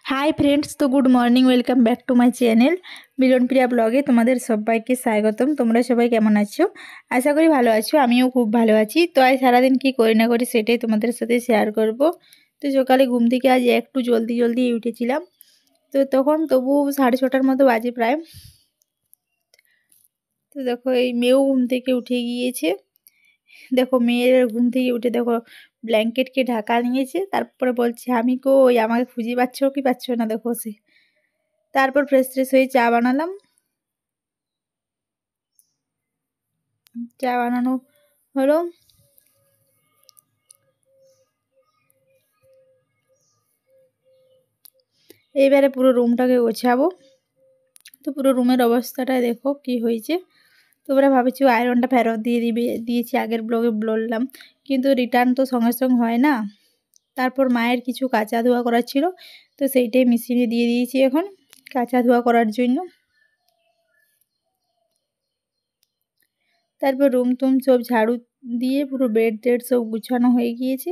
High friends, তো good morning, welcome back to my channel Milan Priya ব্লগে তোমাদের সবাইকে স্বাগতম। তোমরা সবাই কেমন আছো? আশা করি ভালো আছো। আমিও খুব ভালো আছি। তো আজ সারাদিন কি করি না করি সেটাই তোমাদের সাথে শেয়ার করব। তো সকালে ঘুম থেকে আজ একটু জলদি জলদি উঠেছিলাম। তো তখন তবু 6:30টার মতো বাজে প্রায়। তো দেখো এই মেয়েও ঘুম থেকে উঠে গিয়েছে। দেখো মেয়ের ঘুম থেকে উঠে দেখো ব্ল্যাঙ্কেটকে ঢাকা নিয়েছে, তারপরে বলছে আমি কই, আমাকে খুঁজে পাচ্ছ কি পাচ্ছ না। দেখো সে তারপর ফ্রেশ ফ্রেশ হয়ে চা বানালাম। চা বানানো হলো। এইবারে পুরো রুমটাকে গোছাবো। তো পুরো রুমের অবস্থাটা দেখো কি হয়েছে। তোমরা ভাবছো আয়রনটা ফেরত দিয়েছি, আগের ব্লগে বললাম, কিন্তু রিটার্ন তো সঙ্গে সঙ্গে হয় না। তারপর মায়ের কিছু কাঁচা ধোয়া করার ছিল, তো সেইটাই মেশিনে দিয়ে দিয়েছি এখন কাঁচা ধোয়া করার জন্য। তারপর রুম টুম সব ঝাড়ু দিয়ে পুরো বেড টেড সব গুছানো হয়ে গিয়েছে।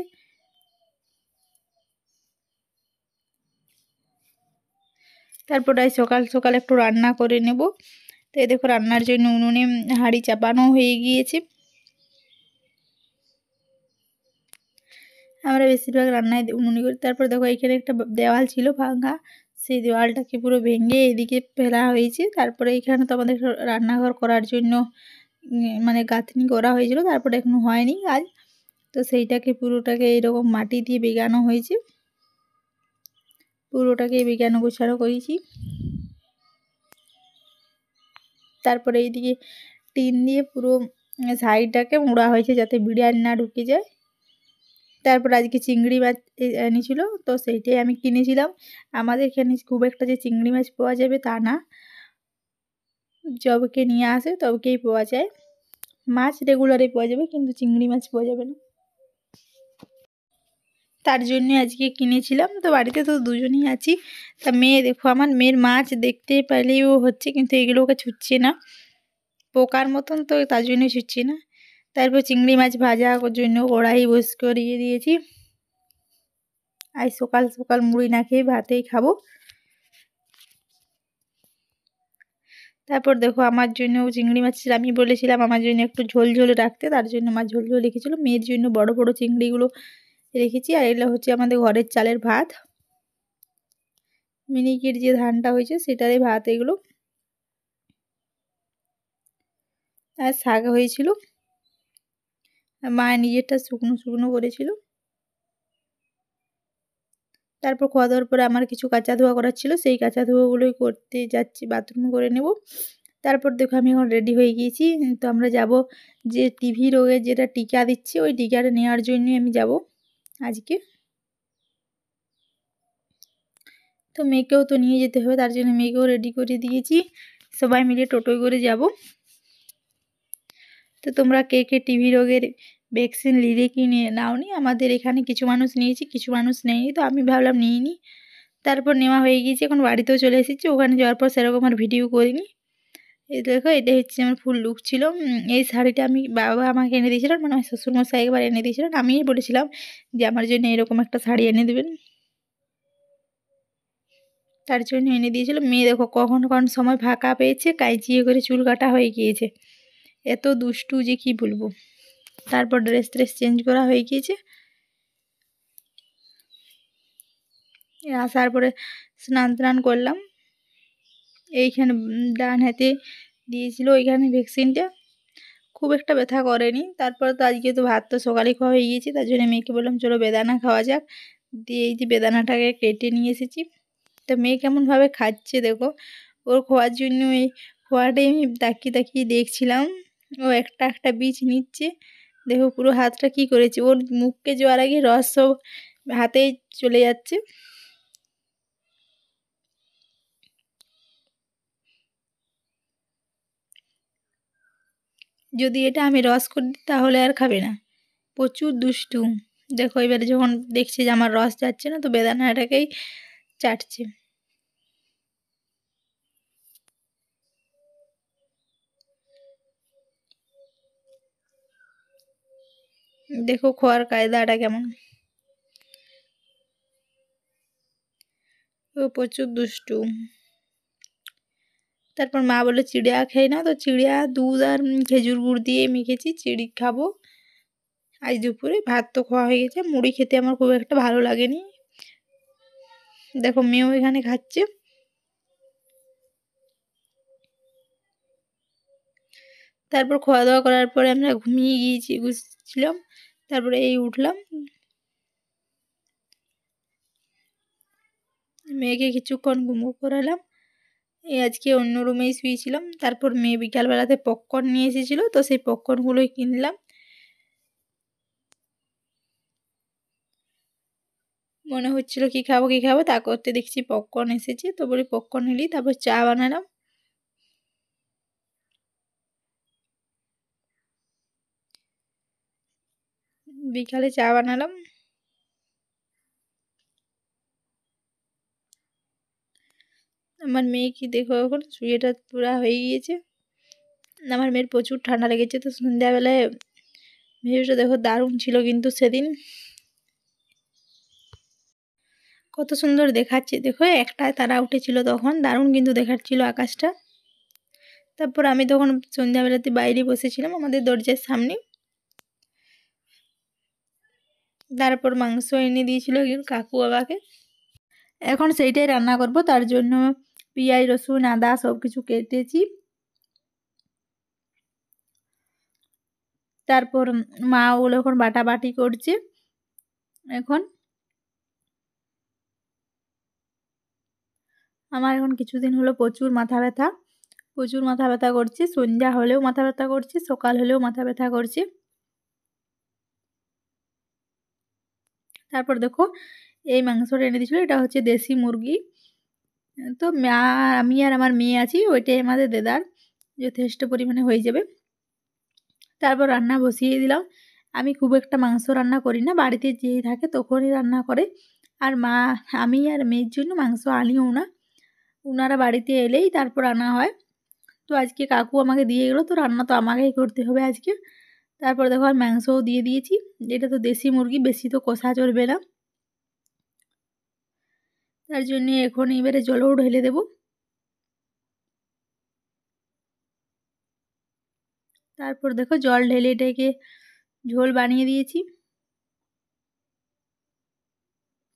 তারপর আজ সকাল সকাল একটু রান্না করে নেব। তো এই দেখো রান্নার জন্য উনুনে হাঁড়ি চাপানো হয়ে গিয়েছে। আমরা বেশিরভাগ রান্নায় উনুনে করি। তারপর দেখো এখানে একটা দেওয়াল ছিল ভাঙা, সেই দেওয়ালটাকে পুরো ভেঙে এদিকে ফেলা হয়েছে। তারপরে এখানে তো আমাদের রান্নাঘর করার জন্য মানে গাঁথনি করা হয়েছিল, তারপরে এখনো হয়নি কাজ। তো সেইটাকে পুরোটাকে এরকম মাটি দিয়ে বেগানো হয়েছে, পুরোটাকে বেগানো গোছানো করেছি। তারপরে এইদিকে টিন দিয়ে পুরো সাইডটাকে মোড়া হয়েছে যাতে বিড়াল না ঢুকে যায়। তারপর আজকে চিংড়ি মাছ এনেছিল, তো সেইটাই আমি কিনেছিলাম। আমাদের এখানে খুব একটা যে চিংড়ি মাছ পাওয়া যাবে তা না, যবকে নিয়ে আসে তবকেই পাওয়া যায়। মাছ রেগুলারে পাওয়া যাবে, কিন্তু চিংড়ি মাছ পাওয়া যাবে না। তার জন্য আজকে কিনেছিলাম। তো বাড়িতে তো দুজনেই আছি। তা মেয়ে দেখো, আমার মেয়ের মাছ দেখতে পেলেও হচ্ছে, কিন্তু এগুলো ওকে ছুটছে না, পোকার মতন, তো তার জন্য ছুটছে না। তারপর চিংড়ি মাছ ভাজা জন্য কড়াই করিয়ে দিয়েছি। আজ সকাল সকাল মুড়ি না খেয়ে ভাতেই খাবো। তারপর দেখো আমার জন্য চিংড়ি মাছ আমি বলেছিলাম আমার জন্য একটু ঝোল ঝোল রাখতে, তার জন্য মাছ ঝোল ঝোল রেখেছিলো। মেয়ের জন্য বড় বড় চিংড়িগুলো রেখেছি। আর এগুলো হচ্ছে আমাদের ঘরের চালের ভাত, মিনিকেট যে ধানটা হয়েছে সেটারই ভাত এগুলো। আর শাক হয়েছিল, মায়ের নিজেরটা শুকনো শুকনো করেছিল। তারপর খাওয়া দাওয়ার পরে আমার কিছু কাঁচা ধোয়া করার ছিল, সেই কাঁচা ধোয়াগুলোই করতে যাচ্ছি, বাথরুমে করে নেব। তারপর দেখো আমি এখন রেডি হয়ে গিয়েছি। তো আমরা যাব যে টিভি রোগের যেটা টিকা দিচ্ছে, ওই টিকাটা নেওয়ার জন্যই আমি যাব আজকে। তো মেয়েকেও তো নিয়ে যেতে হবে, তার জন্য মেয়েকেও রেডি করে দিয়েছি। সবাই মিলে টোটোয় করে যাব। তো তোমরা কে কে টিভি রোগের ভ্যাকসিন নিলে কি নাওনি? আমাদের এখানে কিছু মানুষ নিয়েছি, কিছু মানুষ নেয়নি, তো আমি ভাবলাম নিয়ে নিই। তারপর নেওয়া হয়ে গিয়েছে, এখন বাড়িতেও চলে এসেছি। ওখানে যাওয়ার পর সেরকম আর ভিডিও করিনি। এই দেখো এটা হচ্ছে আমার ফুল লুক ছিল। এই শাড়িটা আমি বাবা আমাকে এনে দিয়েছিলেন, মানে আমার শ্বশুরমশাই একবার এনে দিয়েছিলেন। আমিই বলেছিলাম যে আমার জন্য এরকম একটা শাড়ি এনে দেবেন, তার জন্য এনে দিয়েছিল। মেয়ে দেখো কখন কোন সময় ফাঁকা পেয়েছে, কাঁচিয়ে করে চুল কাটা হয়ে গিয়েছে, এত দুষ্টু যে কি বলবো। তারপর ড্রেস ট্রেস চেঞ্জ করা হয়ে গিয়েছে। আসার পরে স্নান টান করলাম। এইখানে ডান হাতে দিয়েছিল ওইখানে ভ্যাকসিনটা, খুব একটা ব্যথা করেনি। তারপর তো আজকে তো ভাত তো সকালে খাওয়া হয়ে গিয়েছে, তার জন্য মেয়েকে বললাম চলো বেদানা খাওয়া যাক। দিয়ে এই যে বেদানাটাকে কেটে নিয়ে এসেছি। তো মেয়ে কেমনভাবে খাচ্ছে দেখো, ওর খাওয়ার জন্য এই খোয়াটাই আমি তাকিয়ে তাকিয়ে দেখছিলাম। ও একটা একটা বীজ নিচ্ছে, দেখো পুরো হাতটা কি করেছে, ওর মুখকে যাওয়ার আগে রস সব হাতেই চলে যাচ্ছে। যদি এটা আমি রস করে দিই তাহলে আর খাবে না, প্রচুর দুষ্টু। দেখো এবারে যখন দেখছে যে আমার রস যাচ্ছে না, তো বেদানাটাকেই চাটছে। দেখো খোয়ার কায়দাটা কেমন। ও প্রচুর দুষ্টু। তারপর মা বললো চিড়িয়া খেয়ে না, তো চিড়িয়া দুধ আর খেজুর গুড় দিয়ে মেখেছি, চিড়ি খাবো আজ দুপুরে। ভাত তো খাওয়া হয়ে গেছে, মুড়ি খেতে আমার খুব একটা ভালো লাগেনি। দেখো মেয়েও এখানে খাচ্ছে। তারপর খাওয়া দাওয়া করার পরে আমরা ঘুমিয়ে গিয়েছিলাম। তারপরে এই উঠলাম, মেয়েকে কিছুক্ষণ ঘুমো করালাম। এই আজকে অন্য রুমেই শুয়েছিলাম। তারপর মেয়ে বিকালবেলাতে পপকর্ন নিয়ে এসেছিলো, তো সেই পপকর্নগুলোই কিনলাম। মনে হচ্ছিল কি খাবো, তা করতে দেখছি পপকর্ন এসেছে, তো বলি পপকর্ন নিলি। তারপর চা বানালাম। বিকালে চা বানালাম। আমার মেয়ে কি দেখো এখন শুয়েটা পুরা হয়ে গিয়েছে। আমার মেয়ের প্রচুর ঠান্ডা লেগেছে, তো সন্ধ্যাবেলায় ভিডিওটা দেখো দারুণ ছিল কিন্তু সেদিন। কত সুন্দর দেখাচ্ছে দেখো, একটায় তারা উঠেছিল তখন, দারুণ কিন্তু দেখাচ্ছিল আকাশটা। তারপর আমি তখন সন্ধ্যাবেলাতে বাইরে বসেছিলাম আমাদের দরজার সামনে। তারপর মাংস এনে দিয়েছিল কাকু বাবাকে। এখন সেইটাই রান্না করব, তার জন্য পেঁয়াজ রসুন আদা সব কিছু কেটেছি। তারপর মা ওগুলো এখন বাটাবাটি করছে। এখন আমার এখন কিছুদিন হলো প্রচুর মাথা ব্যথা করছে। সন্ধ্যা হলেও মাথা ব্যথা করছে, সকাল হলেও মাথা ব্যথা করছে। তারপর দেখো এই মাংসটা এনে দিয়েছিল, এটা হচ্ছে দেশি মুরগি। তো আমি আর আমার মেয়ে আছি, ওইটাই আমাদের দেদার, যথেষ্ট পরিমাণে হয়ে যাবে। তারপর রান্না বসিয়ে দিলাম। আমি খুব একটা মাংস রান্না করি না, বাড়িতে যেই থাকে তখনই রান্না করে। আর মা, আমি আর মেয়ের জন্য মাংস আনিও না, ওনারা বাড়িতে এলেই তারপর আনা হয়। তো আজকে কাকু আমাকে দিয়ে গেলো, তো রান্না তো আমাকেই করতে হবে আজকে। তারপর দেখো আর মাংসও দিয়ে দিয়েছি। এটা তো দেশি মুরগি, বেশি তো কষা চলবে না, তার জন্য এখন এবারে জলও ঢেলে দেব। তারপর দেখো জল ঢেলে এটাকে ঝোল বানিয়ে দিয়েছি।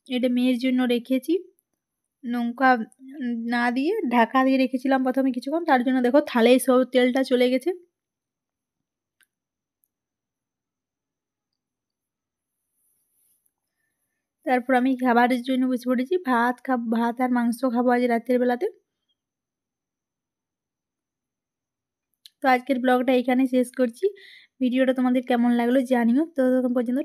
এটা মেয়ের জন্য রেখেছি, লঙ্কা না দিয়ে ঢাকা দিয়ে রেখেছিলাম প্রথমে কিছুক্ষণ, তার জন্য দেখো থালেই সব তেলটা চলে গেছে। তারপর আমি খাবারের জন্য বসে পড়েছি, ভাত আর মাংস খাবো আজ রাতের বেলাতে। তো আজকের ব্লগটা এখানে শেষ করছি। ভিডিওটা তোমাদের কেমন লাগলো জানিও। তো তখন পর্যন্ত